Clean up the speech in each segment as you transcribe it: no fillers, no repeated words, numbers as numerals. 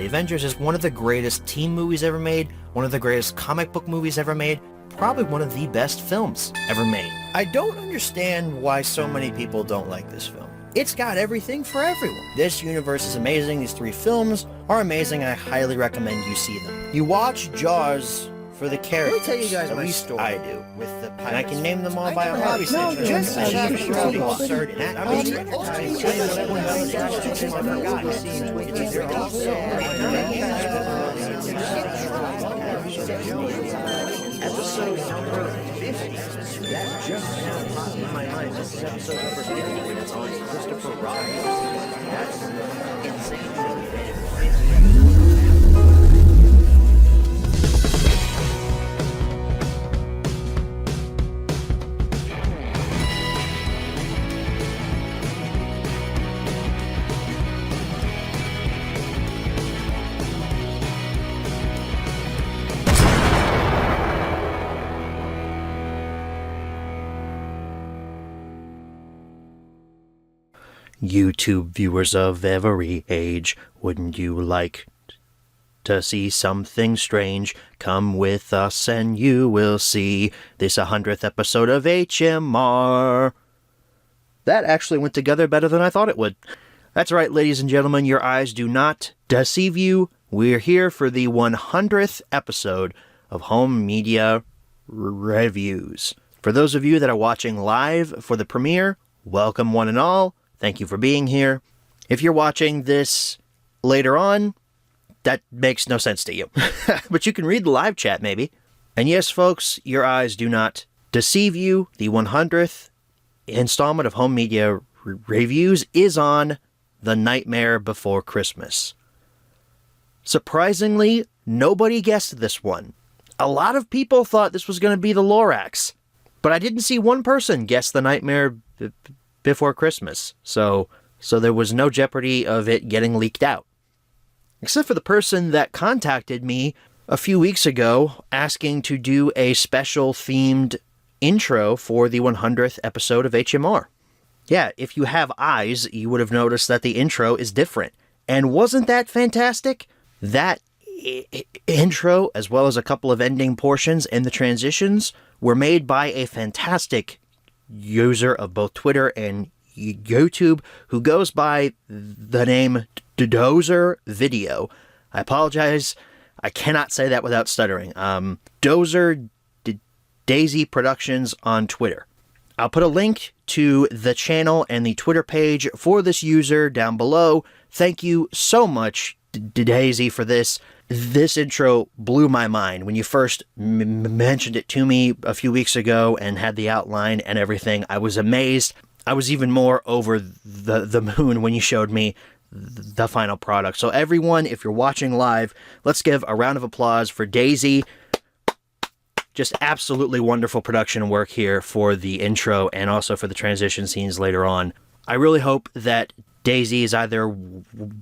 The Avengers is one of the greatest team movies ever made, one of the greatest comic book movies ever made, probably one of the best films ever made. I don't understand why so many people don't like this film. It's got everything for everyone. This universe is amazing. These 3 films are amazing, and I highly recommend you see them. You watch Jaws for the characters. Let me tell you guys at my least story. I do. With the pirates. And I can name them all by a hobby. No, Just absurd and episode number 50. That just now popped in my mind. This is episode number 50. It's on Christopher Robin. That's insane. YouTube viewers of every age, wouldn't you like to see something strange? Come with us and you will see this 100th episode of HMR. That actually went together better than I thought it would. That's right, ladies and gentlemen, your eyes do not deceive you. We're here for the 100th episode of Home Media Reviews. For those of you that are watching live for the premiere, welcome one and all. Thank you for being here. If you're watching this later on, that makes no sense to you. But you can read the live chat, maybe. And yes, folks, your eyes do not deceive you. The 100th installment of Home Media Reviews is on The Nightmare Before Christmas. Surprisingly, nobody guessed this one. A lot of people thought this was going to be The Lorax, but I didn't see one person guess The Nightmare Before Christmas, so there was no jeopardy of it getting leaked out. Except for the person that contacted me a few weeks ago asking to do a special themed intro for the 100th episode of HMR. Yeah, if you have eyes, you would have noticed that the intro is different. And wasn't that fantastic? That intro, as well as a couple of ending portions and the transitions, were made by a fantastic user of both Twitter and YouTube who goes by the name Dozer Video. I apologize. I cannot say that without stuttering. Dozer Daisy Productions on Twitter. I'll put a link to the channel and the Twitter page for this user down below. Thank you so much, Daisy, for this. This intro blew my mind when you first mentioned it to me a few weeks ago and had the outline and everything. I was amazed. I was even more over the moon when you showed me the final product. So everyone, if you're watching live, let's give a round of applause for Daisy. Just absolutely wonderful production work here for the intro and also for the transition scenes later on. I really hope that Daisy is either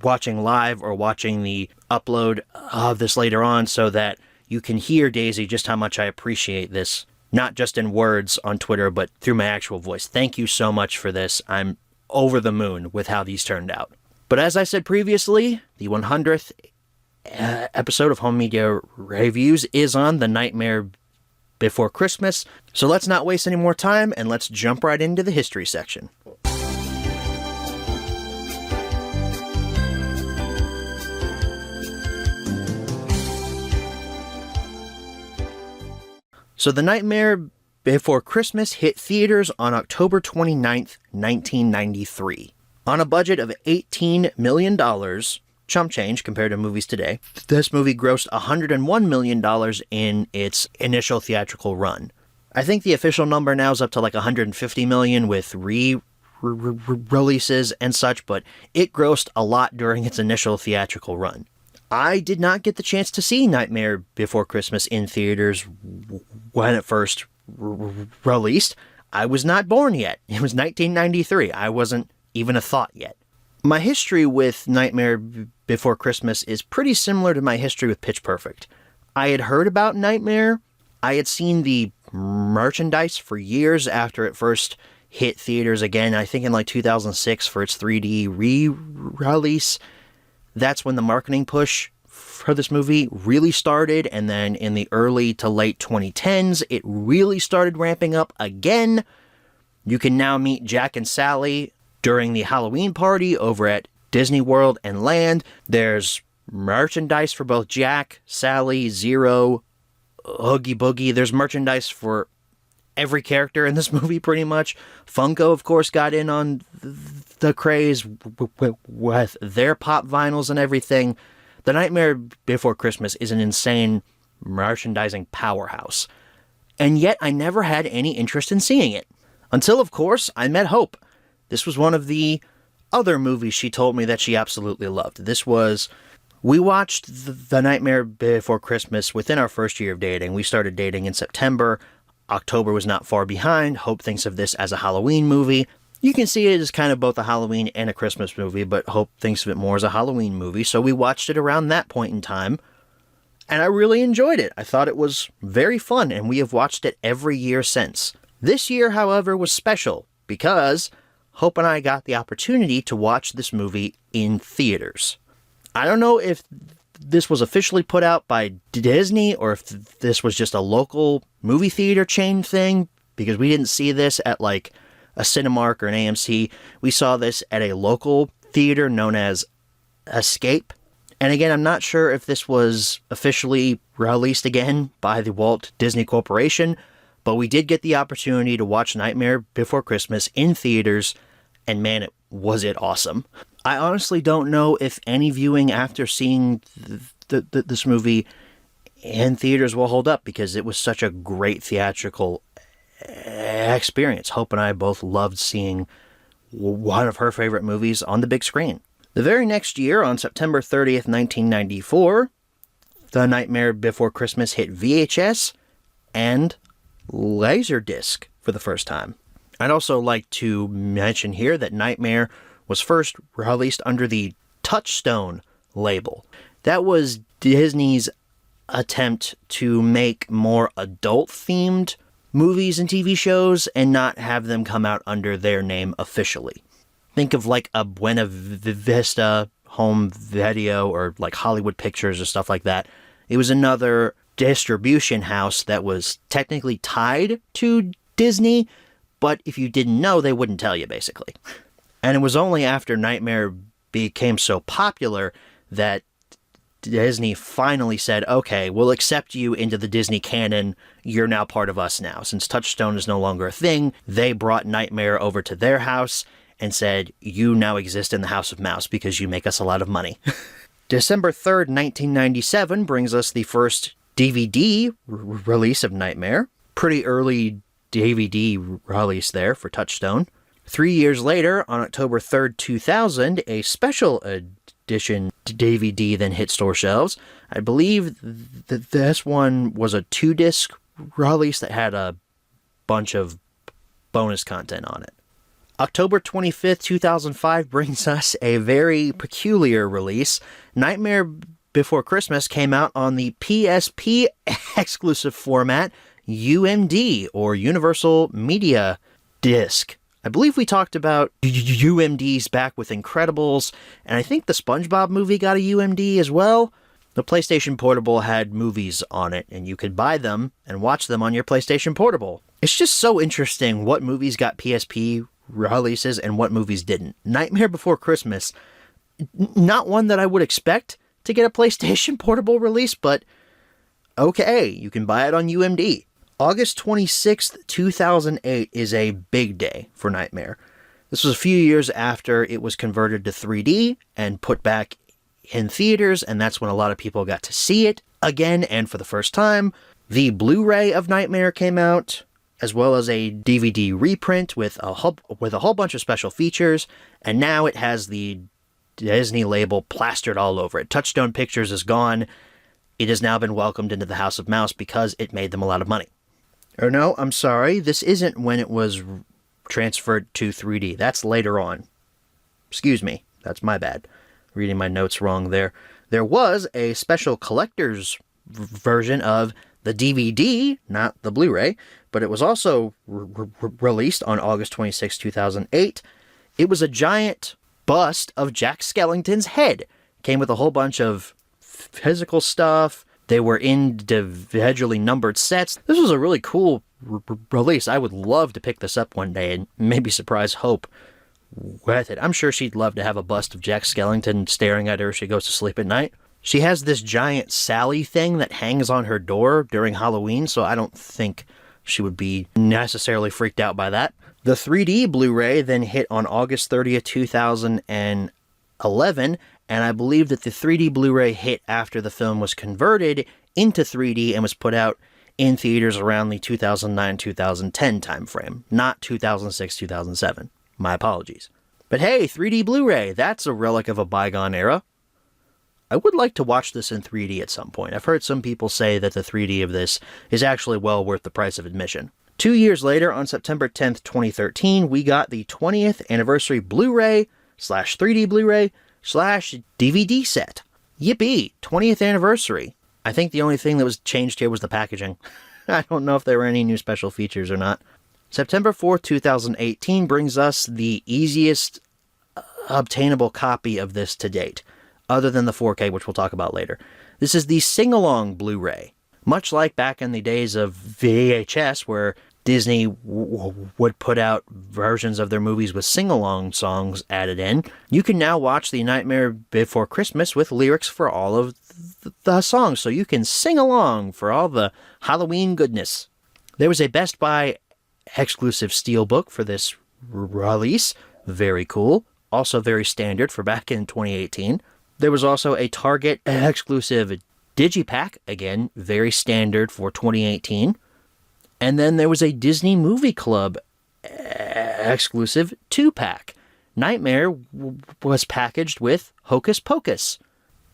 watching live or watching the upload of this later on so that you can hear, Daisy, just how much I appreciate this. Not just in words on Twitter, but through my actual voice. Thank you so much for this. I'm over the moon with how these turned out. But as I said previously, the 100th episode of Home Media Reviews is on The Nightmare Before Christmas. So let's not waste any more time and let's jump right into the history section. So The Nightmare Before Christmas hit theaters on October 29th, 1993. On a budget of $18 million, chump change compared to movies today, this movie grossed $101 million in its initial theatrical run. I think the official number now is up to like $150 million with releases and such, but it grossed a lot during its initial theatrical run. I did not get the chance to see Nightmare Before Christmas in theaters when it first released. I was not born yet. It was 1993. I wasn't even a thought yet. My history with Nightmare Before Christmas is pretty similar to my history with Pitch Perfect. I had heard about Nightmare. I had seen the merchandise for years after it first hit theaters again, I think in like 2006 for its 3D re-release. That's when the marketing push for this movie really started, and then in the early to late 2010s, it really started ramping up again. You can now meet Jack and Sally during the Halloween party over at Disney World and Land. There's merchandise for both Jack, Sally, Zero, Oogie Boogie. There's merchandise for every character in this movie, pretty much. Funko, of course, got in on the craze with their pop vinyls and everything. The Nightmare Before Christmas is an insane merchandising powerhouse. And yet, I never had any interest in seeing it. Until, of course, I met Hope. This was one of the other movies she told me that she absolutely loved. We watched The Nightmare Before Christmas within our first year of dating. We started dating in September. October was not far behind. Hope thinks of this as a Halloween movie. You can see it as kind of both a Halloween and a Christmas movie, but Hope thinks of it more as a Halloween movie, so we watched it around that point in time, and I really enjoyed it. I thought it was very fun, and we have watched it every year since. This year, however, was special, because Hope and I got the opportunity to watch this movie in theaters. I don't know if this was officially put out by Disney or if this was just a local movie theater chain thing, because we didn't see this at like a Cinemark or an AMC. We saw this at a local theater known as Escape. And again, I'm not sure if this was officially released again by the Walt Disney Corporation, but we did get the opportunity to watch Nightmare Before Christmas in theaters, and man, was it awesome. I honestly don't know if any viewing after seeing this movie in theaters will hold up, because it was such a great theatrical experience. Hope and I both loved seeing one of her favorite movies on the big screen. The very next year, on September 30th, 1994, The Nightmare Before Christmas hit VHS and Laserdisc for the first time. I'd also like to mention here that Nightmare was first released under the Touchstone label. That was Disney's attempt to make more adult-themed movies and TV shows and not have them come out under their name officially. Think of like a Buena Vista Home Video or like Hollywood Pictures or stuff like that. It was another distribution house that was technically tied to Disney, but if you didn't know, they wouldn't tell you, basically. And it was only after Nightmare became so popular that Disney finally said, okay, we'll accept you into the Disney canon. You're now part of us now. Since Touchstone is no longer a thing, they brought Nightmare over to their house and said, you now exist in the House of Mouse because you make us a lot of money. December 3rd, 1997 brings us the first DVD release of Nightmare. Pretty early DVD release there for Touchstone. 3 years later, on October 3rd, 2000, a special edition DVD then hit store shelves. I believe that this one was a 2-disc release that had a bunch of bonus content on it. October 25th, 2005 brings us a very peculiar release. Nightmare Before Christmas came out on the PSP exclusive format, UMD, or Universal Media Disc. I believe we talked about UMDs back with Incredibles, and I think the SpongeBob movie got a UMD as well. The PlayStation Portable had movies on it, and you could buy them and watch them on your PlayStation Portable. It's just so interesting what movies got PSP releases and what movies didn't. Nightmare Before Christmas, not one that I would expect to get a PlayStation Portable release, but okay, you can buy it on UMD. August 26th, 2008 is a big day for Nightmare. This was a few years after it was converted to 3D and put back in theaters, and that's when a lot of people got to see it again and for the first time. The Blu-ray of Nightmare came out, as well as a DVD reprint with a whole bunch of special features, and now it has the Disney label plastered all over it. Touchstone Pictures is gone. It has now been welcomed into the House of Mouse because it made them a lot of money. Or no, I'm sorry, this isn't when it was transferred to 3D. That's later on. Excuse me, that's my bad. Reading my notes wrong there. There was a special collector's version of the DVD, not the Blu-ray, but it was also released on August 26, 2008. It was a giant bust of Jack Skellington's head. Came with a whole bunch of physical stuff. They were individually numbered sets. This was a really cool release. I would love to pick this up one day and maybe surprise Hope with it. I'm sure she'd love to have a bust of Jack Skellington staring at her as she goes to sleep at night. She has this giant Sally thing that hangs on her door during Halloween, so I don't think she would be necessarily freaked out by that. The 3D Blu-ray then hit on August 30th, 2011, and I believe that the 3D Blu-ray hit after the film was converted into 3D and was put out in theaters around the 2009-2010 timeframe, not 2006-2007. My apologies. But hey, 3D Blu-ray, that's a relic of a bygone era. I would like to watch this in 3D at some point. I've heard some people say that the 3D of this is actually well worth the price of admission. 2 years later, on September 10th, 2013, we got the 20th anniversary Blu-ray / 3D Blu-ray / DVD set. Yippee! 20th anniversary. I think the only thing that was changed here was the packaging. I don't know if there were any new special features or not. September 4th, 2018 brings us the easiest obtainable copy of this to date, other than the 4K, which we'll talk about later. This is the Sing-Along Blu-ray. Much like back in the days of VHS, where Disney would put out versions of their movies with sing-along songs added in, you can now watch The Nightmare Before Christmas with lyrics for all of the songs, so you can sing along for all the Halloween goodness. There was a Best Buy exclusive steelbook for this release. Very cool. Also very standard for back in 2018. There was also a Target exclusive Digipack, again, very standard for 2018. And then there was a Disney Movie Club exclusive 2-pack. Nightmare was packaged with Hocus Pocus.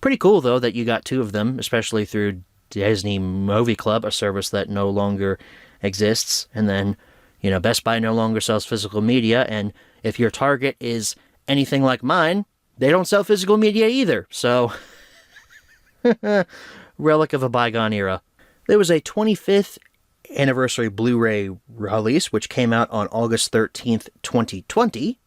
Pretty cool, though, that you got 2 of them, especially through Disney Movie Club, a service that no longer exists. And then, Best Buy no longer sells physical media, and if your Target is anything like mine, they don't sell physical media either, so relic of a bygone era. There was a 25th anniversary Blu-ray release, which came out on August 13th, 2020,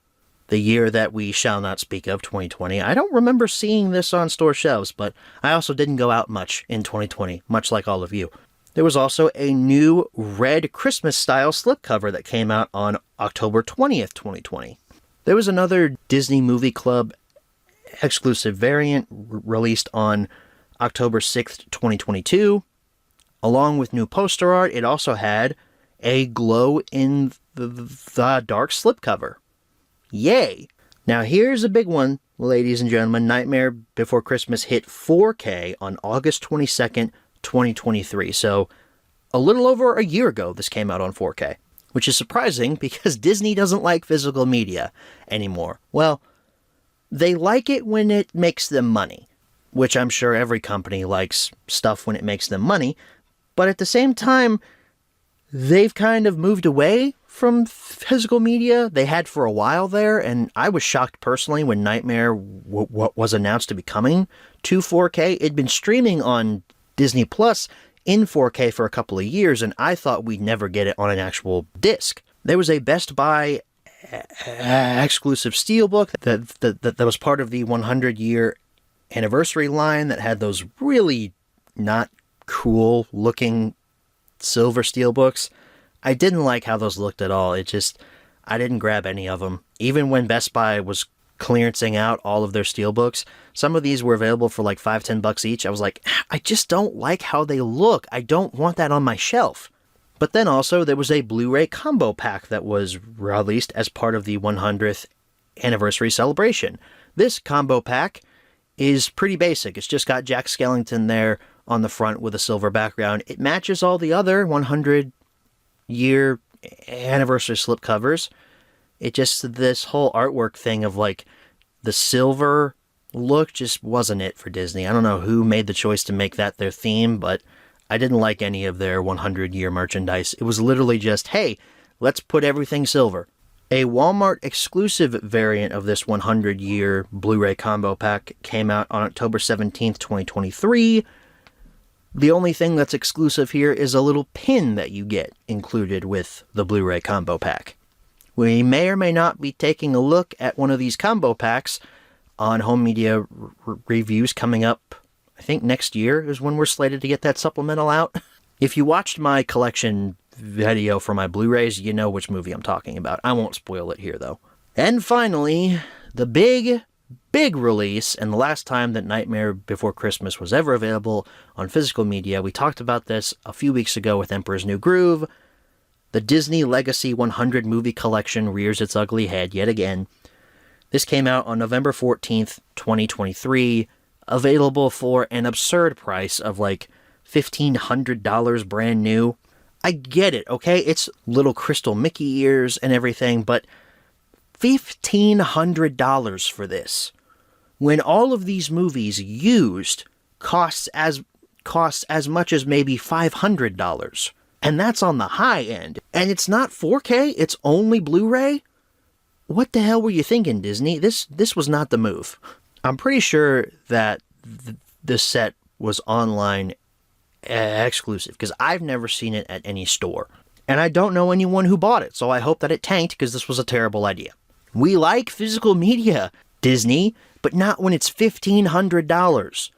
the year that we shall not speak of, 2020. I don't remember seeing this on store shelves, but I also didn't go out much in 2020, much like all of you. There was also a new red Christmas-style slipcover that came out on October 20th, 2020. There was another Disney Movie Club exclusive variant released on October 6th, 2022. Along with new poster art, it also had a glow-in-the-dark slipcover. Yay! Now here's a big one, ladies and gentlemen. Nightmare Before Christmas hit 4K on August 22nd, 2023. So a little over a year ago, this came out on 4K. Which is surprising because Disney doesn't like physical media anymore. Well, they like it when it makes them money, which I'm sure every company likes stuff when it makes them money. But at the same time, they've kind of moved away from physical media. They had for a while there, and I was shocked personally when Nightmare was announced to be coming to 4K. It'd been streaming on Disney Plus in 4K for a couple of years, and I thought we'd never get it on an actual disc. There was a Best Buy exclusive steelbook that was part of the 100-year anniversary line that had those really not cool looking silver steelbooks. I didn't like how those looked at all. I didn't grab any of them. Even when Best Buy was clearancing out all of their steelbooks, some of these were available for like $5-10 each. I was like, I just don't like how they look. I don't want that on my shelf. But then also there was a Blu-ray combo pack that was released as part of the 100th anniversary celebration. This combo pack is pretty basic. It's just got Jack Skellington there on the front with a silver background. It matches all the other 100-year anniversary slipcovers. It just, this whole artwork thing of like the silver look just wasn't it for Disney. I don't know who made the choice to make that their theme, but I didn't like any of their 100-year merchandise. It was literally just, hey, let's put everything silver. A Walmart exclusive variant of this 100-year Blu-ray combo pack came out on October 17th, 2023. The only thing that's exclusive here is a little pin that you get included with the Blu-ray combo pack. We may or may not be taking a look at one of these combo packs on Home Media Reviews coming up, I think next year is when we're slated to get that supplemental out. If you watched my collection video for my Blu-rays, you know which movie I'm talking about. I won't spoil it here, though. And finally, the big release, and the last time that Nightmare Before Christmas was ever available on physical media. We talked about this a few weeks ago with Emperor's New Groove. The Disney Legacy 100 movie collection rears its ugly head yet again. This came out on November 14th, 2023, available for an absurd price of like $1,500 brand new. I get it, okay? It's little crystal Mickey ears and everything, but $1,500 for this, when all of these movies used costs as much as maybe $500, and that's on the high end. And it's not 4K, it's only Blu-ray? What the hell were you thinking, Disney? This was not the move. I'm pretty sure that this set was online exclusive, because I've never seen it at any store. And I don't know anyone who bought it, so I hope that it tanked, because this was a terrible idea. We like physical media, Disney, but not when it's $1,500,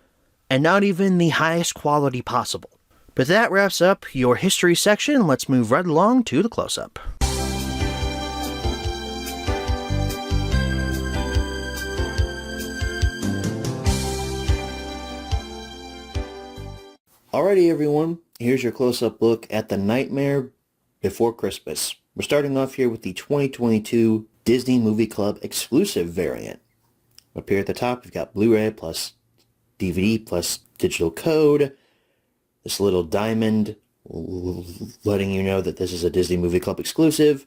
and not even the highest quality possible. But that wraps up your history section. Let's move right along to the close-up. Alrighty, everyone, here's your close-up look at The Nightmare Before Christmas. We're starting off here with the 2022 Disney Movie Club exclusive variant. Up here at the top, you've got Blu-ray plus DVD plus digital code. This little diamond letting you know that this is a Disney Movie Club exclusive.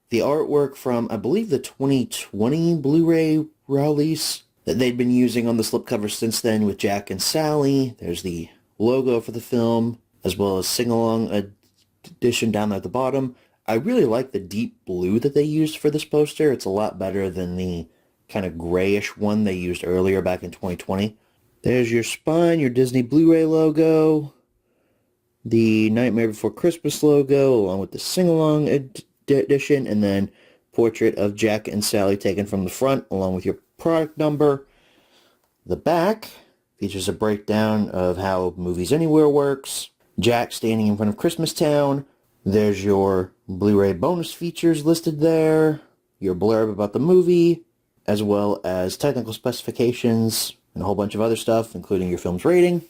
The artwork from, I believe, the 2020 Blu-ray release that they'd been using on the slipcover since then with Jack and Sally. There's the logo for the film, as well as sing-along edition down there at the bottom. I really like the deep blue that they used for this poster. It's a lot better than the kind of grayish one they used earlier back in 2020. There's your spine, your Disney Blu-ray logo, the Nightmare Before Christmas logo, along with the sing-along edition, and then portrait of Jack and Sally taken from the front, along with your product number. The back features a breakdown of how Movies Anywhere works. Jack standing in front of Christmastown. There's your Blu-ray bonus features listed there, your blurb about the movie, as well as technical specifications and a whole bunch of other stuff, including your film's rating.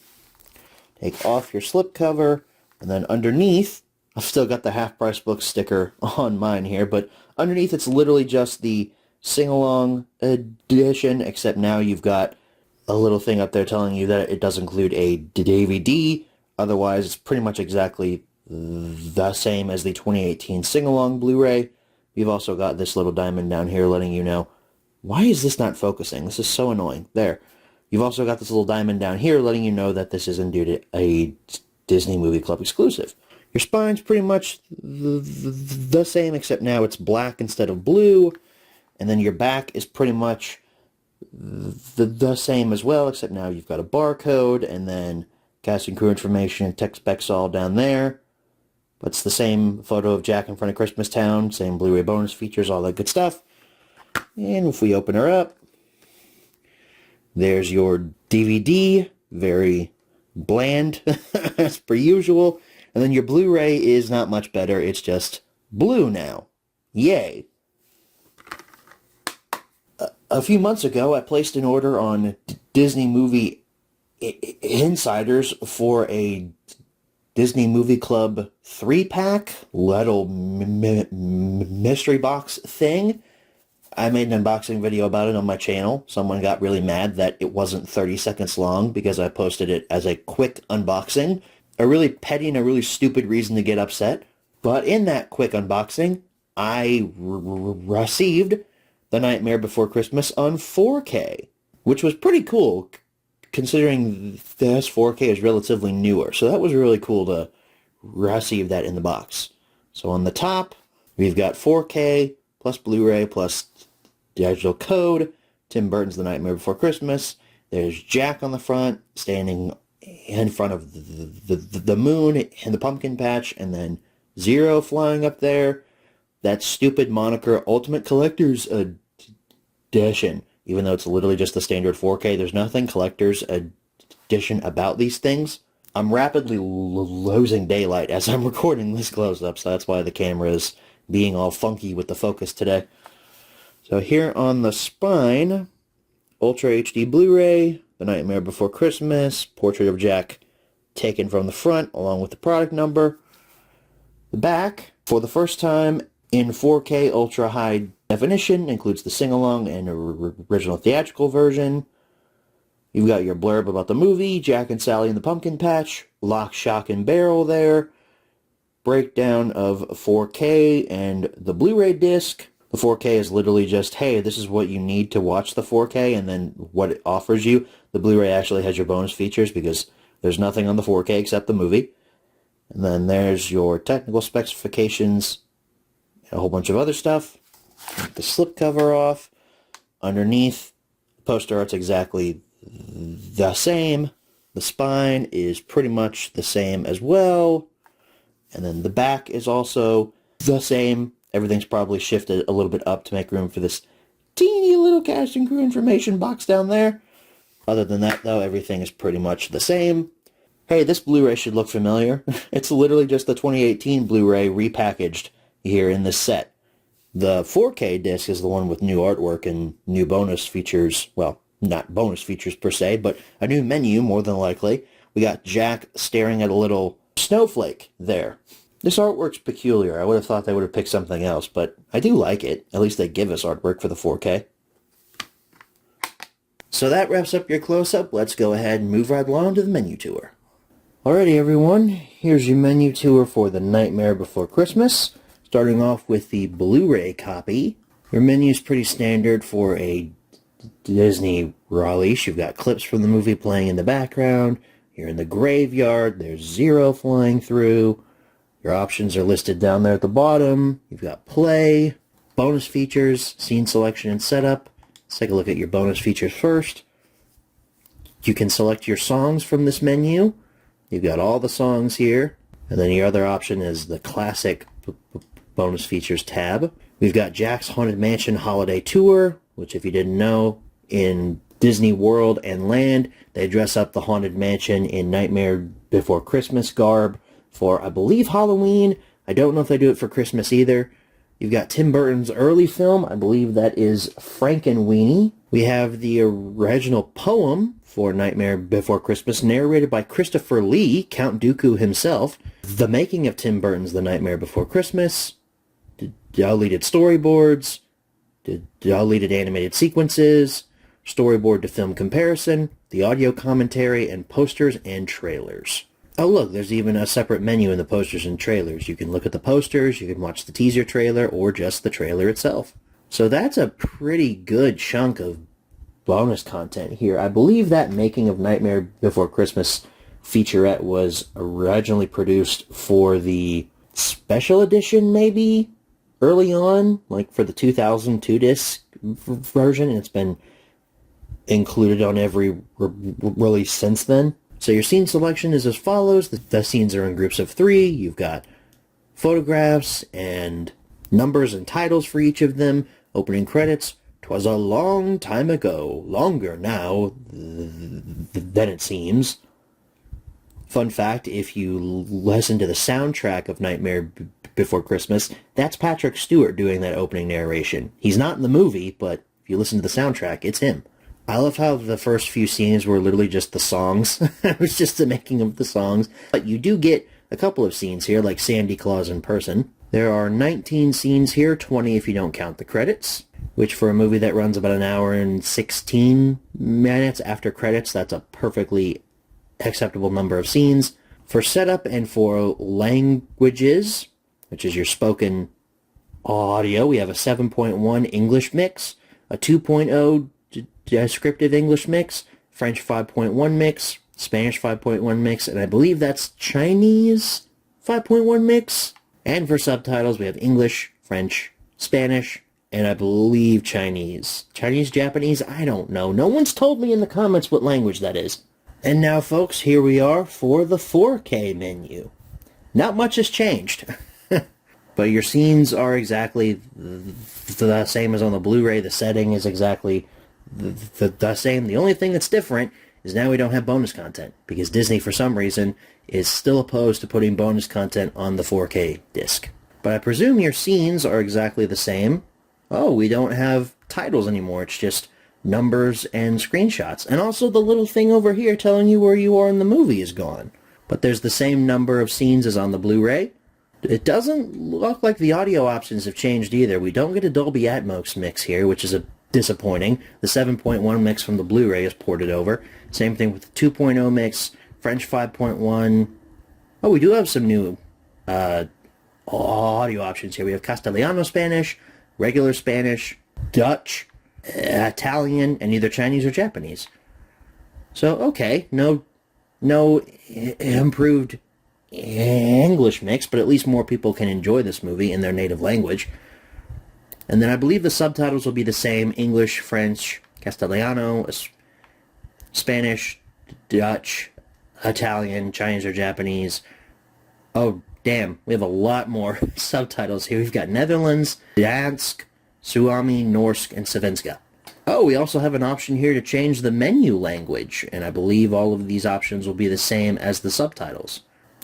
Take off your slipcover, and then underneath, I've still got the half-price book sticker on mine here, but underneath it's literally just the sing-along edition, except now you've got a little thing up there telling you that it does include a DVD. Otherwise, it's pretty much exactly the same as the 2018 sing-along Blu-ray. You've also got this little diamond down here letting you know, why is this not focusing? This is so annoying. There. You've also got this little diamond down here letting you know that this is indeed a Disney Movie Club exclusive. Your spine's pretty much the same, except now it's black instead of blue. And then your back is pretty much the same as well, except now you've got a barcode, and then cast and crew information and text specs all down there. But it's the same photo of Jack in front of Christmastown, same Blu-ray bonus features, all that good stuff. And if we open her up, there's your DVD, very bland, as per usual. And then your Blu-ray is not much better, it's just blue now. Yay. A few months ago, I placed an order on Disney Movie Insiders for a Disney Movie Club 3-pack little mystery box thing. I made an unboxing video about it on my channel. Someone got really mad that it wasn't 30 seconds long because I posted it as a quick unboxing. A really petty and a really stupid reason to get upset. But in that quick unboxing, I received The Nightmare Before Christmas on 4K, which was pretty cool considering this 4K is relatively newer. So that was really cool to receive that in the box. So on the top, we've got 4K plus Blu-ray plus digital code, Tim Burton's The Nightmare Before Christmas. There's Jack on the front, standing in front of the moon and the pumpkin patch, and then Zero flying up there. That stupid moniker, Ultimate Collector's Edition. Even though it's literally just the standard 4K, there's nothing Collector's addition about these things. I'm rapidly losing daylight as I'm recording this close-up, so that's why the camera is being all funky with the focus today. So here on the spine, Ultra HD Blu-ray, The Nightmare Before Christmas, Portrait of Jack taken from the front along with the product number. The back, for the first time in 4K Ultra High Definition, includes the sing-along and original theatrical version. You've got your blurb about the movie, Jack and Sally in the Pumpkin Patch, Lock, Shock, and Barrel there, breakdown of 4K and the Blu-ray disc. The 4K is literally just, hey, this is what you need to watch the 4K, and then what it offers you. The Blu-ray actually has your bonus features because there's nothing on the 4K except the movie. And then there's your technical specifications, a whole bunch of other stuff. Take the slipcover off. Underneath, poster art's exactly the same. The spine is pretty much the same as well. And then the back is also the same. Everything's probably shifted a little bit up to make room for this teeny little cast and crew information box down there. Other than that, though, everything is pretty much the same. Hey, this Blu-ray should look familiar. It's literally just the 2018 Blu-ray repackaged here in this set. The 4K disc is the one with new artwork and new bonus features. Well, not bonus features per se, but a new menu, more than likely. We got Jack staring at a little snowflake there. This artwork's peculiar. I would have thought they would have picked something else, but I do like it. At least they give us artwork for the 4K. So that wraps up your close-up. Let's go ahead and move right along to the menu tour. Alrighty, everyone. Here's your menu tour for The Nightmare Before Christmas. Starting off with the Blu-ray copy. Your menu is pretty standard for a Disney release. You've got clips from the movie playing in the background. You're in the graveyard. There's Zero flying through. Your options are listed down there at the bottom. You've got play, bonus features, scene selection and setup. Let's take a look at your bonus features first. You can select your songs from this menu. You've got all the songs here. And then your other option is the classic bonus features tab. We've got Jack's Haunted Mansion Holiday Tour, which if you didn't know, in Disney World and Land, they dress up the Haunted Mansion in Nightmare Before Christmas garb for, I believe, Halloween. I don't know if they do it for Christmas either. You've got Tim Burton's early film. I believe that is Frankenweenie. We have the original poem for Nightmare Before Christmas, narrated by Christopher Lee, Count Dooku himself. The making of Tim Burton's The Nightmare Before Christmas. Deleted storyboards. Deleted animated sequences. Storyboard to film comparison. The audio commentary, and posters and trailers. Oh look, there's even a separate menu in the posters and trailers. You can look at the posters, you can watch the teaser trailer, or just the trailer itself. So that's a pretty good chunk of bonus content here. I believe that Making of Nightmare Before Christmas featurette was originally produced for the special edition, maybe, early on, like for the 2002 disc version, and it's been included on every release since then. So your scene selection is as follows. The scenes are in groups of 3. You've got photographs and numbers and titles for each of them. Opening credits. 'Twas a long time ago. Longer now than it seems. Fun fact, if you listen to the soundtrack of Nightmare Before Christmas, that's Patrick Stewart doing that opening narration. He's not in the movie, but if you listen to the soundtrack, it's him. I love how the first few scenes were literally just the songs. It was just the making of the songs. But you do get a couple of scenes here, like Sandy Claus in person. There are 19 scenes here, 20 if you don't count the credits, which for a movie that runs about an hour and 16 minutes after credits, that's a perfectly acceptable number of scenes. For setup and for languages, which is your spoken audio, we have a 7.1 English mix, a 2.0 descriptive English mix, French 5.1 mix, Spanish 5.1 mix, and I believe that's Chinese 5.1 mix. And for subtitles, we have English, French, Spanish, and I believe Chinese. Chinese, Japanese, I don't know. No one's told me in the comments what language that is. And now, folks, here we are for the 4K menu. Not much has changed. But your scenes are exactly the same as on the Blu-ray. The setting is exactly the same. The only thing that's different is now we don't have bonus content, because Disney, for some reason, is still opposed to putting bonus content on the 4K disc. But I presume your scenes are exactly the same. Oh, we don't have titles anymore. It's just numbers and screenshots. And also the little thing over here telling you where you are in the movie is gone. But there's the same number of scenes as on the Blu-ray. It doesn't look like the audio options have changed either. We don't get a Dolby Atmos mix here, which is disappointing. The 7.1 mix from the Blu-ray is ported over. Same thing with the 2.0 mix, French 5.1. Oh, we do have some new audio options here. We have Castellano Spanish, regular Spanish, Dutch, Italian, and either Chinese or Japanese. So, okay, no improved English mix, but at least more people can enjoy this movie in their native language. And then I believe the subtitles will be the same: English, French, Castellano, Spanish, Dutch, Italian, Chinese or Japanese. Oh, damn, we have a lot more subtitles here. We've got Netherlands, Dansk, Suomi, Norsk, and Svenska. Oh, we also have an option here to change the menu language, and I believe all of these options will be the same as the subtitles.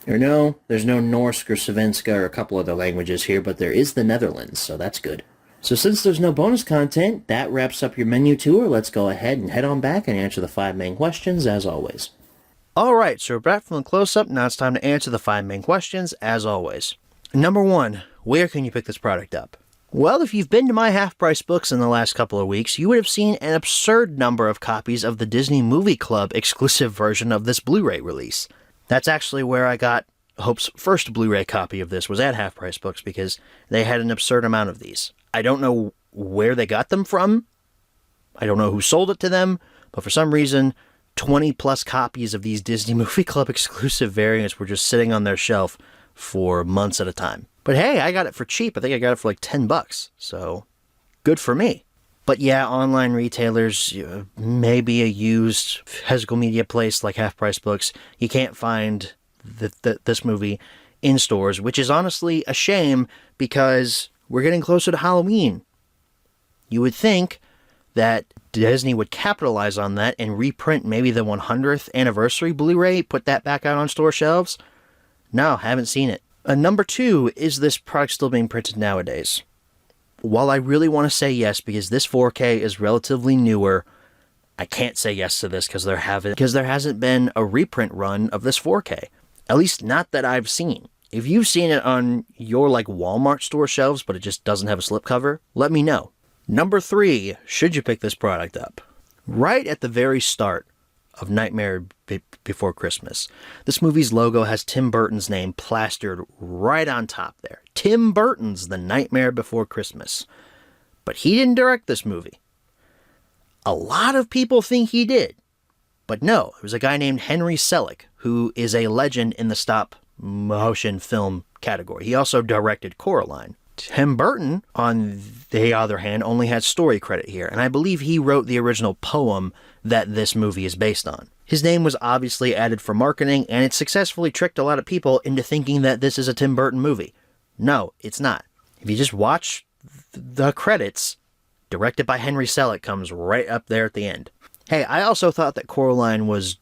Or no, there's no Norsk or Svenska or a couple other languages here, but there is the Netherlands, so that's good. So since there's no bonus content, that wraps up your menu tour. Let's go ahead and head on back and answer the 5 main questions, as always. Alright, so we're back from the close-up. Now it's time to answer the 5 main questions, as always. Number 1, where can you pick this product up? Well, if you've been to my half-price books in the last couple of weeks, you would have seen an absurd number of copies of the Disney Movie Club exclusive version of this Blu-ray release. That's actually where I got Hope's first Blu-ray copy of this, was at Half Price Books, because they had an absurd amount of these. I don't know where they got them from. I don't know who sold it to them, but for some reason, 20 plus copies of these Disney Movie Club exclusive variants were just sitting on their shelf for months at a time. But hey, I got it for cheap. I think I got it for like $10, so good for me. But yeah, online retailers, maybe a used physical media place like Half Price Books, you can't find this movie in stores, which is honestly a shame, because we're getting closer to Halloween. You would think that Disney would capitalize on that and reprint maybe the 100th anniversary Blu-ray, put that back out on store shelves. No, haven't seen it. Number 2, is this product still being printed nowadays? While I really want to say yes, because this 4K is relatively newer, I can't say yes to this because there hasn't been a reprint run of this 4K. At least not that I've seen. If you've seen it on your Walmart store shelves, but it just doesn't have a slipcover, let me know. Number 3, should you pick this product up? Right at the very start of Nightmare Before Christmas, this movie's logo has Tim Burton's name plastered right on top there. Tim Burton's The Nightmare Before Christmas. But he didn't direct this movie. A lot of people think he did. But no, it was a guy named Henry Selick, who is a legend in the stop-motion film category. He also directed Coraline. Tim Burton, on the other hand, only has story credit here, and I believe he wrote the original poem that this movie is based on. His name was obviously added for marketing, and it successfully tricked a lot of people into thinking that this is a Tim Burton movie. No, it's not. If you just watch the credits, directed by Henry Selick comes right up there at the end. Hey, I also thought that Coraline was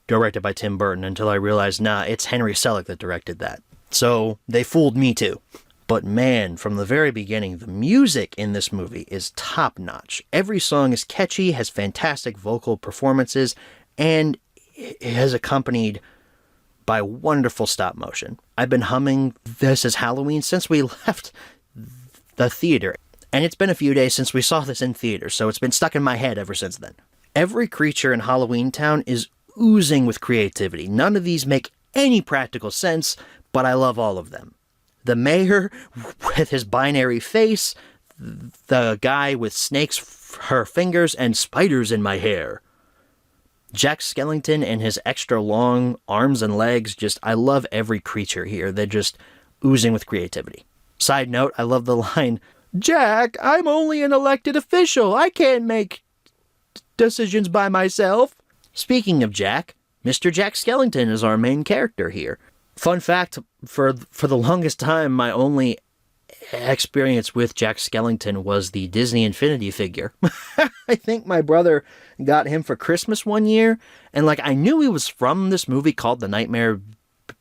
directed by Tim Burton until I realized, nah, it's Henry Selick that directed that. So, they fooled me too. But man, from the very beginning, the music in this movie is top-notch. Every song is catchy, has fantastic vocal performances, and it is accompanied by wonderful stop motion. I've been humming This Is Halloween since we left the theater, and it's been a few days since we saw this in theater, so it's been stuck in my head ever since then. Every creature in Halloween Town is oozing with creativity. None of these make any practical sense, but I love all of them. The mayor with his binary face, the guy with snakes for her fingers and spiders in my hair. Jack Skellington and his extra long arms and legs, I love every creature here. They're just oozing with creativity. Side note, I love the line, "Jack, I'm only an elected official. I can't make decisions by myself." Speaking of Jack, Mr. Jack Skellington is our main character here. Fun fact, for the longest time, my only experience with Jack Skellington was the Disney Infinity figure. I think my brother got him for Christmas one year, and like I knew he was from this movie called The Nightmare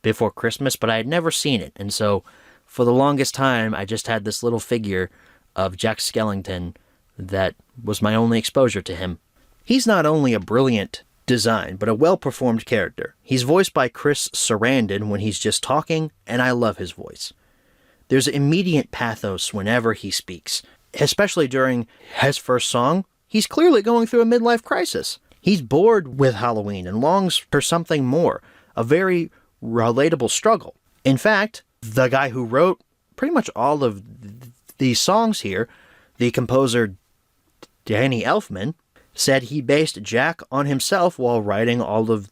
Before Christmas, but I had never seen it, and so for the longest time I just had this little figure of Jack Skellington that was my only exposure to him. He's not only a brilliant design, but a well-performed character. He's voiced by Chris Sarandon when he's just talking, and I love his voice. There's immediate pathos whenever he speaks, especially during his first song. He's clearly going through a midlife crisis. He's bored with Halloween and longs for something more, a very relatable struggle. In fact, the guy who wrote pretty much all of these songs here, the composer Danny Elfman, said he based Jack on himself while writing all of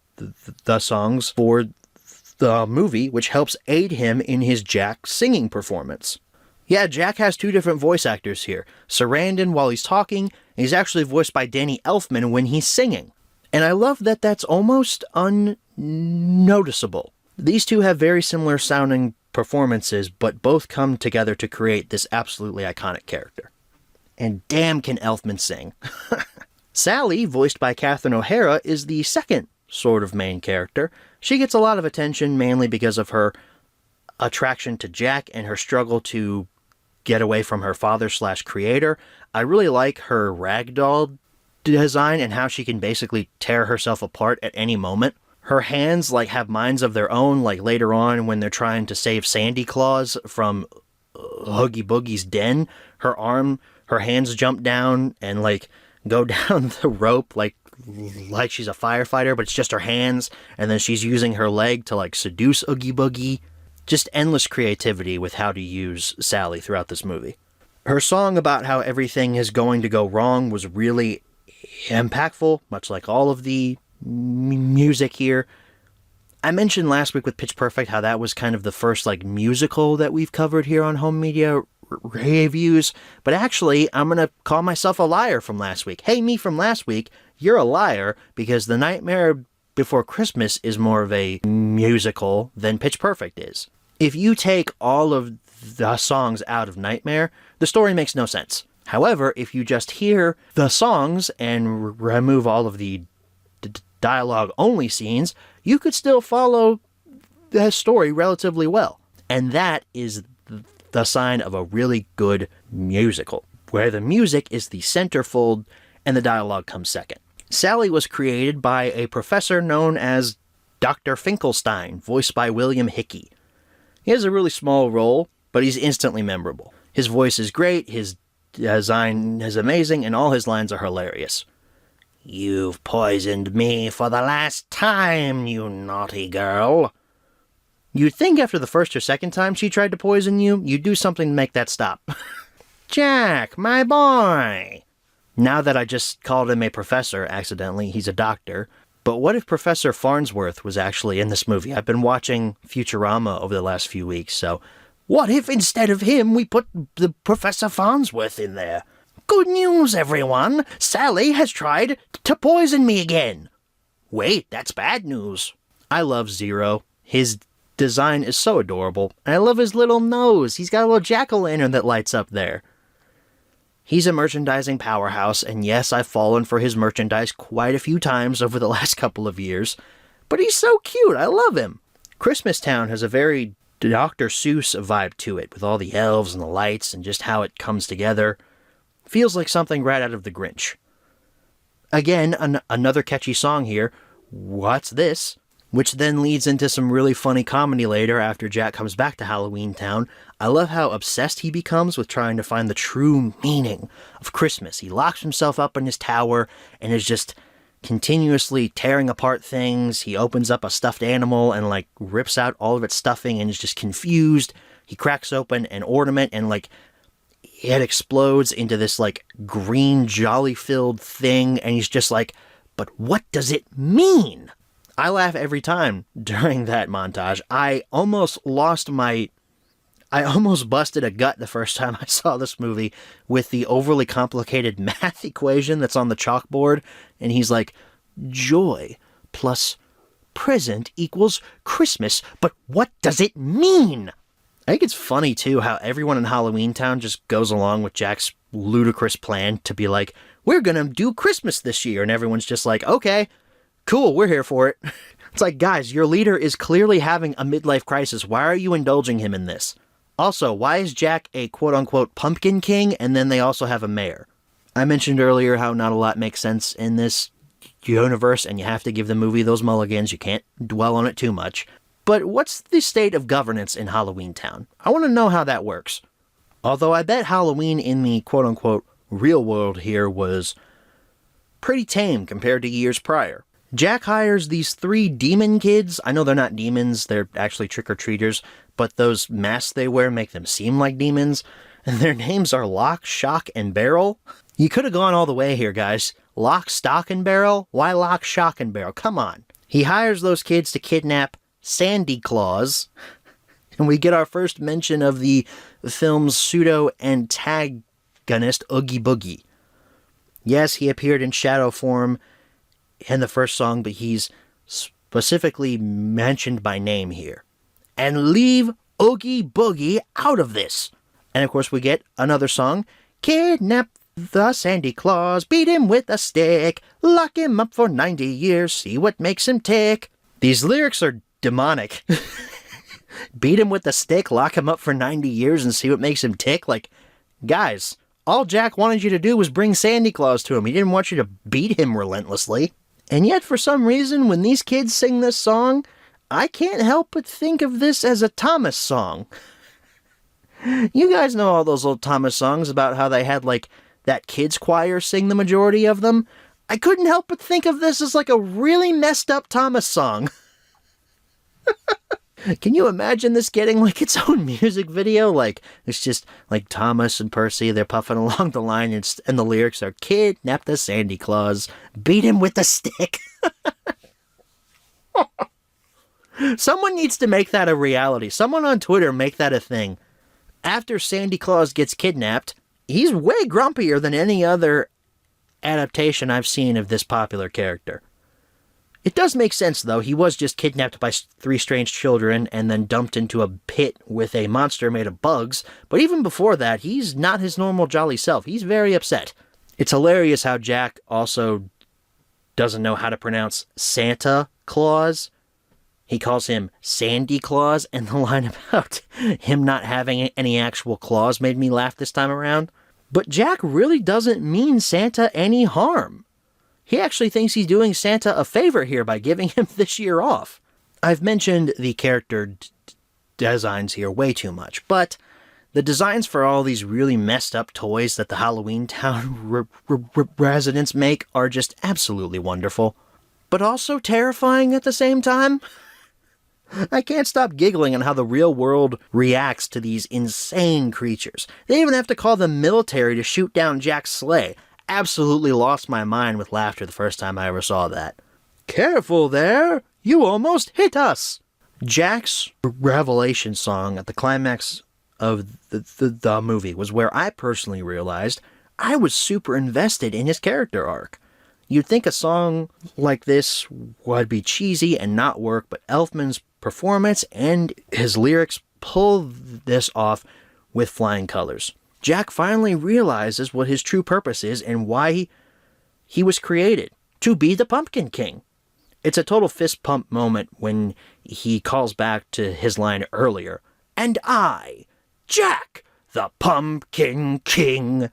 the songs for the movie, which helps aid him in his Jack singing performance. Yeah, Jack has two different voice actors here. Sarandon while he's talking, and he's actually voiced by Danny Elfman when he's singing. And I love that that's almost unnoticeable. These two have very similar sounding performances, but both come together to create this absolutely iconic character. And damn can Elfman sing. Sally, voiced by Catherine O'Hara, is the second sort of main character. She gets a lot of attention mainly because of her attraction to Jack and her struggle to get away from her father/creator. I really like her ragdoll design and how she can basically tear herself apart at any moment. Her hands have minds of their own, like later on when they're trying to save Sandy Claus from Oogie Boogie's den. Her hands jump down and go down the rope like she's a firefighter, but it's just her hands, and then she's using her leg to seduce Oogie Boogie. Just endless creativity with how to use Sally throughout this movie. Her song about how everything is going to go wrong was really impactful, much like all of the music here. I mentioned last week with Pitch Perfect how that was kind of the first musical that we've covered here on Home Media Reviews, but actually I'm gonna call myself a liar from last week. Hey, me from last week, you're a liar, because The Nightmare Before Christmas is more of a musical than Pitch Perfect is. If you take all of the songs out of Nightmare, the story makes no sense. However, if you just hear the songs and remove all of the dialogue-only scenes, you could still follow the story relatively well. And that is the sign of a really good musical, where the music is the centerfold and the dialogue comes second. Sally was created by a professor known as Dr. Finkelstein, voiced by William Hickey. He has a really small role, but he's instantly memorable. His voice is great, his design is amazing, and all his lines are hilarious. "You've poisoned me for the last time, you naughty girl." You'd think after the first or second time she tried to poison you, you'd do something to make that stop. "Jack, my boy." Now that I just called him a professor accidentally, he's a doctor. But what if Professor Farnsworth was actually in this movie? I've been watching Futurama over the last few weeks, so what if instead of him we put the Professor Farnsworth in there? Good news, everyone! Sally has tried to poison me again. Wait, that's bad news. I love Zero. His design is so adorable, and I love his little nose. He's got a little jack-o'-lantern that lights up there. He's a merchandising powerhouse, and yes, I've fallen for his merchandise quite a few times over the last couple of years, but he's so cute. I love him. Christmas Town has a very Dr. Seuss vibe to it, with all the elves and the lights and just how it comes together. Feels like something right out of The Grinch. Again, another catchy song here, "What's This?" which then leads into some really funny comedy later after Jack comes back to Halloween Town. I love how obsessed he becomes with trying to find the true meaning of Christmas. He locks himself up in his tower and is just continuously tearing apart things. He opens up a stuffed animal and rips out all of its stuffing and is just confused. He cracks open an ornament and it explodes into this green jolly-filled thing, and he's just but what does it mean? I laugh every time during that montage. I almost busted a gut the first time I saw this movie with the overly complicated math equation that's on the chalkboard, and he's joy plus present equals Christmas, but what does it mean? I think it's funny, too, how everyone in Halloween Town just goes along with Jack's ludicrous plan to be like, we're gonna do Christmas this year, and everyone's just like, okay, cool, we're here for it. It's like, guys, your leader is clearly having a midlife crisis. Why are you indulging him in this? Also, why is Jack a quote-unquote pumpkin king, and then they also have a mayor? I mentioned earlier how not a lot makes sense in this universe, and you have to give the movie those mulligans. You can't dwell on it too much. But what's the state of governance in Halloween Town? I want to know how that works. Although I bet Halloween in the quote-unquote real world here was pretty tame compared to years prior. Jack hires these 3 demon kids. I know they're not demons, they're actually trick-or-treaters, but those masks they wear make them seem like demons. And their names are Lock, Shock, and Barrel. You could have gone all the way here, guys. Lock, Stock, and Barrel? Why Lock, Shock, and Barrel? Come on. He hires those kids to kidnap Sandy Claus. And we get our first mention of the film's pseudo-antagonist, Oogie Boogie. Yes, he appeared in shadow form in the first song, but he's specifically mentioned by name here. And leave Oogie Boogie out of this. And of course we get another song. Kidnap the Sandy Claus, beat him with a stick, lock him up for 90 years, see what makes him tick. These lyrics are demonic. Beat him with a stick, lock him up for 90 years, and see what makes him tick? Like, guys, all Jack wanted you to do was bring Sandy Claus to him. He didn't want you to beat him relentlessly. And yet, for some reason, when these kids sing this song, I can't help but think of this as a Thomas song. You guys know all those old Thomas songs about how they had, like, that kids choir sing the majority of them? I couldn't help but think of this as, like, a really messed up Thomas song. Can you imagine this getting, like, its own music video? Like, it's just, like, Thomas and Percy, they're puffing along the line, and the lyrics are, kidnap the Sandy Claus, beat him with a stick. Someone needs to make that a reality. Someone on Twitter make that a thing. After Sandy Claus gets kidnapped, he's way grumpier than any other adaptation I've seen of this popular character. It does make sense, though. He was just kidnapped by 3 strange children and then dumped into a pit with a monster made of bugs. But even before that, he's not his normal jolly self. He's very upset. It's hilarious how Jack also doesn't know how to pronounce Santa Claus. He calls him Sandy Claus, and the line about him not having any actual claws made me laugh this time around. But Jack really doesn't mean Santa any harm. He actually thinks he's doing Santa a favor here by giving him this year off. I've mentioned the character designs here way too much, but the designs for all these really messed up toys that the Halloween Town residents make are just absolutely wonderful, but also terrifying at the same time. I can't stop giggling on how the real world reacts to these insane creatures. They even have to call the military to shoot down Jack's sleigh. Absolutely lost my mind with laughter the first time I ever saw that. Careful there! You almost hit us! Jack's revelation song at the climax of the movie was where I personally realized I was super invested in his character arc. You'd think a song like this would be cheesy and not work, but Elfman's performance and his lyrics pull this off with flying colors. Jack finally realizes what his true purpose is and why he was created, to be the Pumpkin King. It's a total fist pump moment when he calls back to his line earlier, and I, Jack, the Pumpkin King.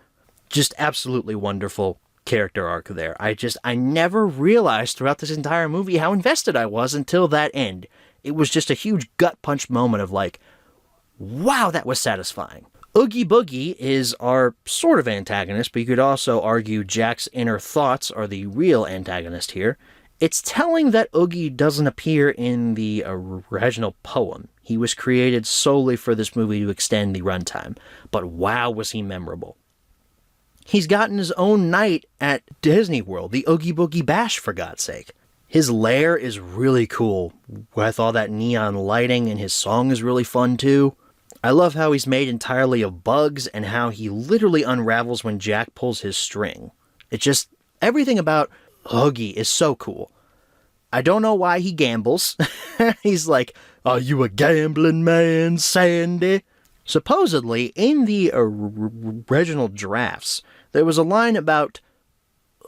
Just absolutely wonderful character arc there. I never realized throughout this entire movie how invested I was until that end. It was just a huge gut punch moment of like, wow, that was satisfying. Oogie Boogie is our sort of antagonist, but you could also argue Jack's inner thoughts are the real antagonist here. It's telling that Oogie doesn't appear in the original poem. He was created solely for this movie to extend the runtime, but wow was he memorable. He's gotten his own night at Disney World, the Oogie Boogie Bash, for God's sake. His lair is really cool, with all that neon lighting, and his song is really fun too. I love how he's made entirely of bugs and how he literally unravels when Jack pulls his string. It just, everything about Oogie is so cool. I don't know why he gambles. He's like, "Are you a gambling man, Sandy?" Supposedly, in the original drafts, there was a line about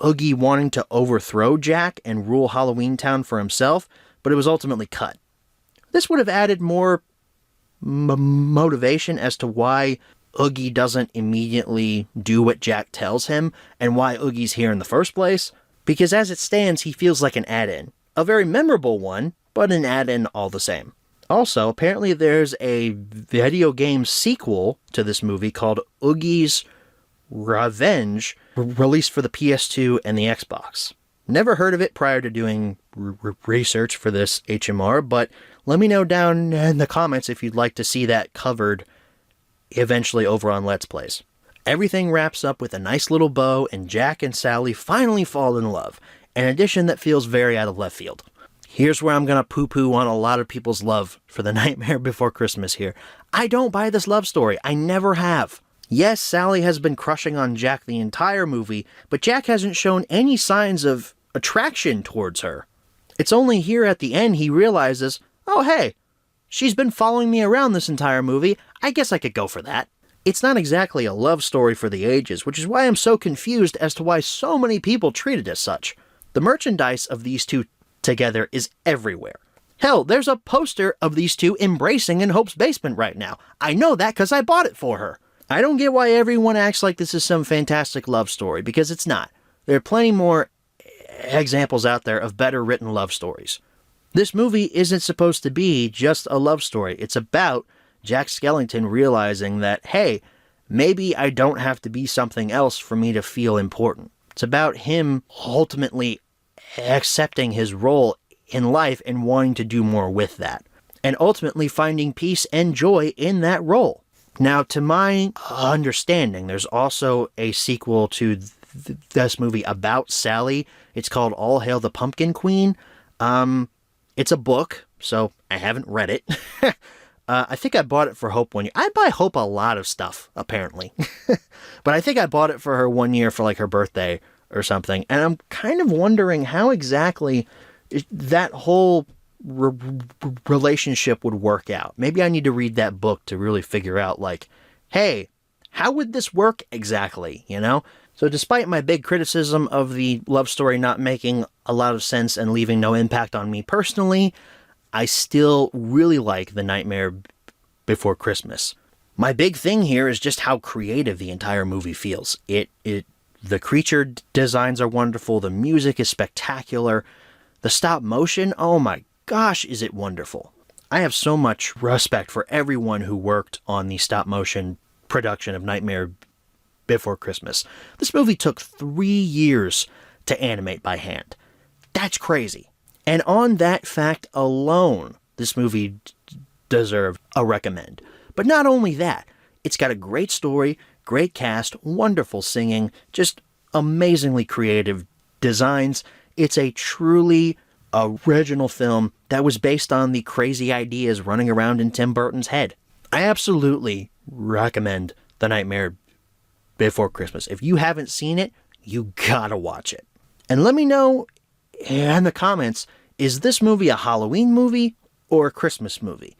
Oogie wanting to overthrow Jack and rule Halloween Town for himself, but it was ultimately cut. This would have added more motivation as to why Oogie doesn't immediately do what Jack tells him, and why Oogie's here in the first place, because as it stands, he feels like an add-in. A very memorable one, but an add-in all the same. Also, apparently there's a video game sequel to this movie called Oogie's Revenge, released for the PS2 and the Xbox. Never heard of it prior to doing research for this HMR, but let me know down in the comments if you'd like to see that covered eventually over on Let's Plays. Everything wraps up with a nice little bow, and Jack and Sally finally fall in love, an addition that feels very out of left field. Here's where I'm gonna poo-poo on a lot of people's love for The Nightmare Before Christmas here. I don't buy this love story. I never have. Yes, Sally has been crushing on Jack the entire movie, but Jack hasn't shown any signs of attraction towards her. It's only here at the end he realizes, oh hey, she's been following me around this entire movie. I guess I could go for that. It's not exactly a love story for the ages, which is why I'm so confused as to why so many people treat it as such. The merchandise of these two together is everywhere. Hell, there's a poster of these two embracing in Hope's basement right now. I know that because I bought it for her. I don't get why everyone acts like this is some fantastic love story, because it's not. There are plenty more examples out there of better written love stories. This movie isn't supposed to be just a love story. It's about Jack Skellington realizing that, hey, maybe I don't have to be something else for me to feel important. It's about him ultimately accepting his role in life and wanting to do more with that, and ultimately finding peace and joy in that role. Now, to my understanding, there's also a sequel to this movie about Sally. It's called All Hail the Pumpkin Queen. It's a book, so I haven't read it. I think I bought it for Hope one year. I buy Hope a lot of stuff, apparently. But I think I bought it for her one year for like her birthday or something. And I'm kind of wondering how exactly that whole relationship would work out. Maybe I need to read that book to really figure out, like, hey, how would this work exactly, you know? So despite my big criticism of the love story not making a lot of sense and leaving no impact on me personally, I still really like The Nightmare Before Christmas. My big thing here is just how creative the entire movie feels. The creature designs are wonderful, the music is spectacular, the stop motion, oh my gosh, is it wonderful. I have so much respect for everyone who worked on the stop motion production of Nightmare Before Christmas. This movie took 3 years to animate by hand. That's crazy. And on that fact alone, this movie deserved a recommend. But not only that, it's got a great story, great cast, wonderful singing, just amazingly creative designs. It's a truly original film that was based on the crazy ideas running around in Tim Burton's head. I absolutely recommend The Nightmare Before Christmas. If you haven't seen it, you gotta watch it. And let me know in the comments, is this movie a Halloween movie or a Christmas movie?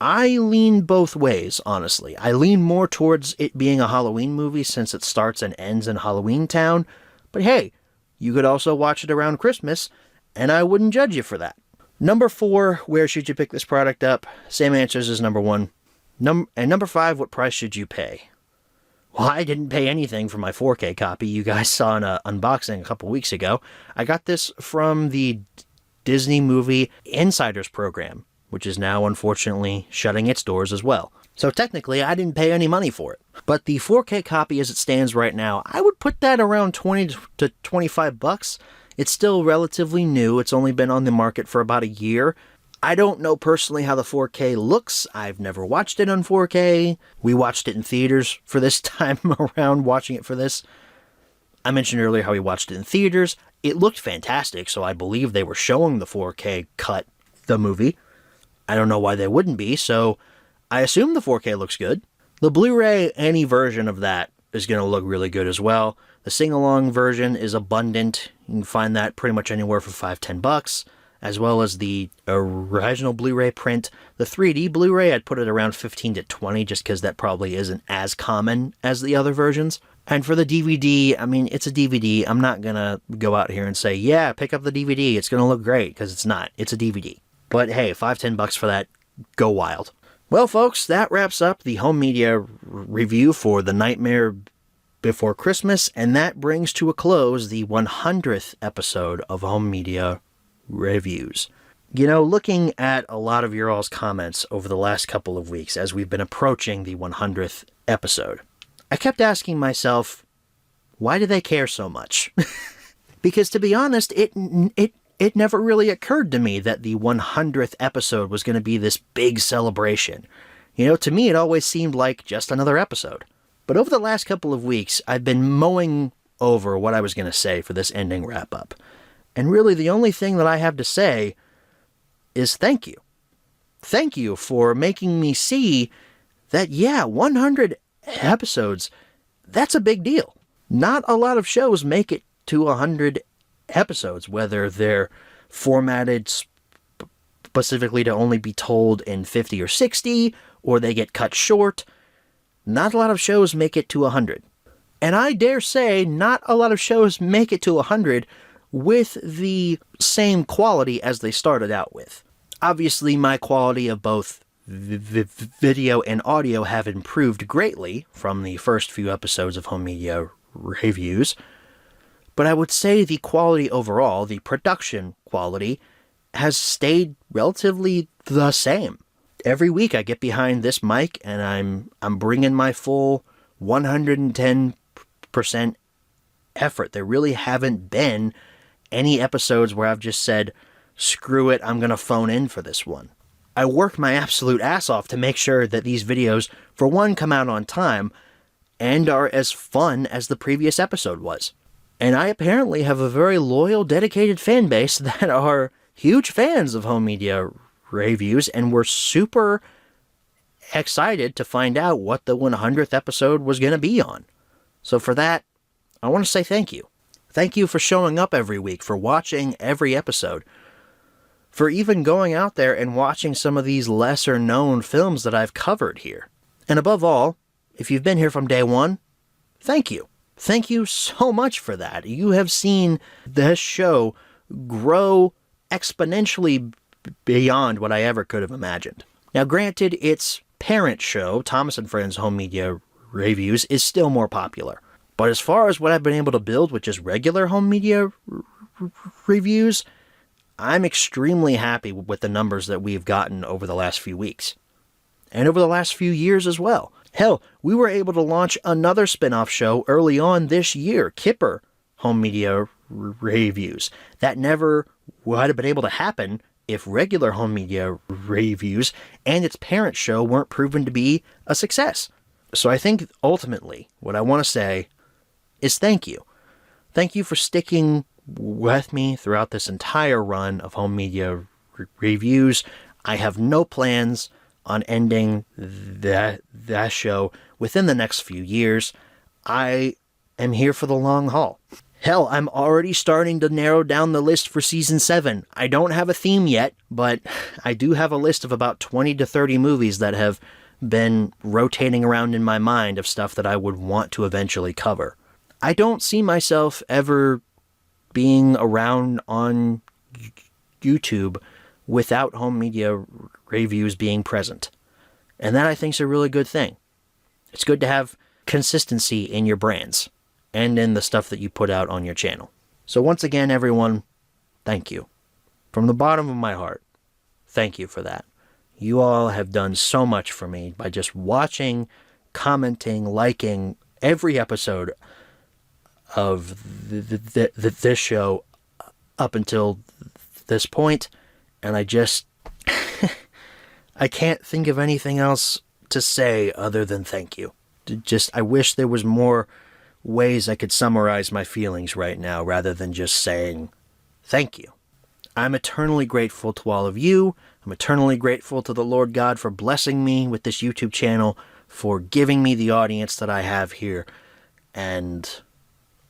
I lean both ways, honestly. I lean more towards it being a Halloween movie since it starts and ends in Halloween Town. But hey, you could also watch it around Christmas, and I wouldn't judge you for that. Number 4, where should you pick this product up? Same answers as number 1. And number 5, what price should you pay? Well, I didn't pay anything for my 4K copy you guys saw in an unboxing a couple weeks ago. I got this from the Disney Movie Insiders program, which is now unfortunately shutting its doors as well. So technically, I didn't pay any money for it. But the 4K copy as it stands right now, I would put that around 20 to 25 bucks. It's still relatively new. It's only been on the market for about a year. I don't know personally how the 4K looks. I've never watched it on 4K. We watched it in theaters for this time around, watching it for this. I mentioned earlier how we watched it in theaters. It looked fantastic, so I believe they were showing the 4K cut, the movie. I don't know why they wouldn't be, so I assume the 4K looks good. The Blu-ray, any version of that, is going to look really good as well. The sing-along version is abundant. You can find that pretty much anywhere for $5-10. as well as the original Blu-ray print. The 3D Blu-ray, I'd put it around 15 to 20 just because that probably isn't as common as the other versions. And for the DVD, I mean, it's a DVD. I'm not going to go out here and say, yeah, pick up the DVD. It's going to look great, because it's not. It's a DVD. But hey, $5-10 for that, go wild. Well, folks, that wraps up the home media review for The Nightmare Before Christmas, and that brings to a close the 100th episode of Home Media Reviews. You know, looking at a lot of your all's comments over the last couple of weeks as we've been approaching the 100th episode, I kept asking myself, why do they care so much? Because to be honest, it never really occurred to me that the 100th episode was going to be this big celebration. You know, to me, it always seemed like just another episode. But over the last couple of weeks, I've been mulling over what I was going to say for this ending wrap-up. And really, the only thing that I have to say is thank you. Thank you for making me see that, yeah, 100 episodes, that's a big deal. Not a lot of shows make it to 100 episodes, whether they're formatted specifically to only be told in 50 or 60, or they get cut short. Not a lot of shows make it to 100. And I dare say not a lot of shows make it to 100 with the same quality as they started out with. Obviously, my quality of both video and audio have improved greatly from the first few episodes of Home Media Reviews, but I would say the quality overall, the production quality, has stayed relatively the same. Every week I get behind this mic and I'm bringing my full 110% effort. There really haven't been any episodes where I've just said, screw it, I'm going to phone in for this one. I work my absolute ass off to make sure that these videos, for one, come out on time and are as fun as the previous episode was. And I apparently have a very loyal, dedicated fan base that are huge fans of Home Media Reviews, and were super excited to find out what the 100th episode was going to be on. So for that, I want to say thank you. Thank you for showing up every week, for watching every episode, for even going out there and watching some of these lesser-known films that I've covered here. And above all, if you've been here from day one, thank you. Thank you so much for that. You have seen this show grow exponentially beyond what I ever could have imagined. Now, granted, its parent show, Thomas & Friends Home Media Reviews, is still more popular. But as far as what I've been able to build with just regular Home Media Reviews, I'm extremely happy with the numbers that we've gotten over the last few weeks. And over the last few years as well. Hell, we were able to launch another spin-off show early on this year, Kipper Home Media Reviews. That never would have been able to happen if regular Home Media Reviews and its parent show weren't proven to be a success. So I think ultimately what I want to say is thank you. Thank you for sticking with me throughout this entire run of Home Media Reviews. I have no plans on ending that show within the next few years. I am here for the long haul. Hell, I'm already starting to narrow down the list for Season 7. I don't have a theme yet, but I do have a list of about 20 to 30 movies that have been rotating around in my mind of stuff that I would want to eventually cover. I don't see myself ever being around on YouTube without Home Media Reviews being present. And that, I think, is a really good thing. It's good to have consistency in your brands and in the stuff that you put out on your channel. So once again, everyone, thank you. From the bottom of my heart, thank you for that. You all have done so much for me by just watching, commenting, liking every episode of this show up until this point, and I just I can't think of anything else to say other than thank you. I wish there was more ways I could summarize my feelings right now rather than just saying thank you. I'm eternally grateful to all of you. I'm eternally grateful to the Lord God for blessing me with this YouTube channel, for giving me the audience that I have here, and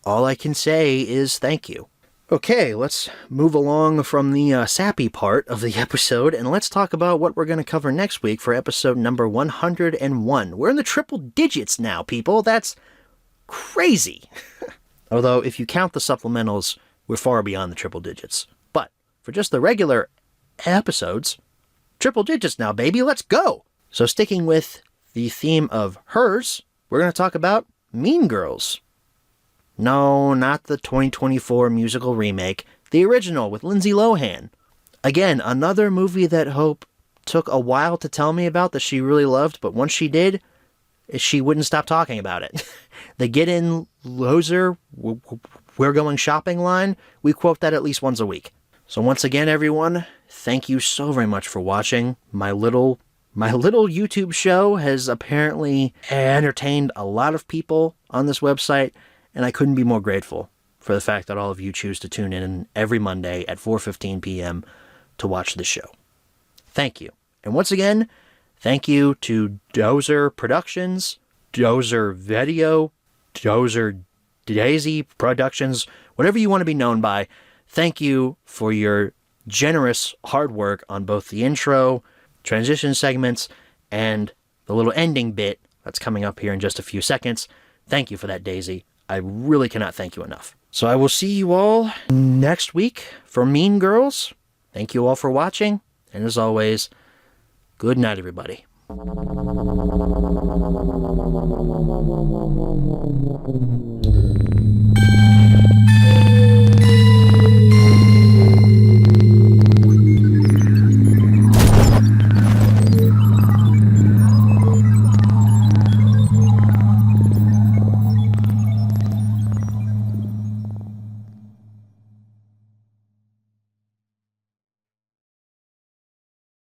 all I can say is thank you. Okay, let's move along from the sappy part of the episode, and let's talk about what we're going to cover next week for episode number 101. We're in the triple digits now, people. That's crazy. Although, if you count the supplementals, we're far beyond the triple digits. But for just the regular episodes, triple digits now, baby. Let's go. So sticking with the theme of hers, we're going to talk about Mean Girls. No, not the 2024 musical remake, the original with Lindsay Lohan. Again, another movie that Hope took a while to tell me about that she really loved, but once she did, she wouldn't stop talking about it. The Get In Loser, We're Going Shopping line, we quote that at least once a week. So once again, everyone, thank you so very much for watching. My little YouTube show has apparently entertained a lot of people on this website, and I couldn't be more grateful for the fact that all of you choose to tune in every Monday at 4:15 p.m. to watch the show. Thank you. And once again, thank you to Dozer Productions, Dozer Video, Dozer Daisy Productions, whatever you want to be known by. Thank you for your generous hard work on both the intro, transition segments, and the little ending bit that's coming up here in just a few seconds. Thank you for that, Daisy. I really cannot thank you enough. So I will see you all next week for Mean Girls. Thank you all for watching. And as always, good night, everybody.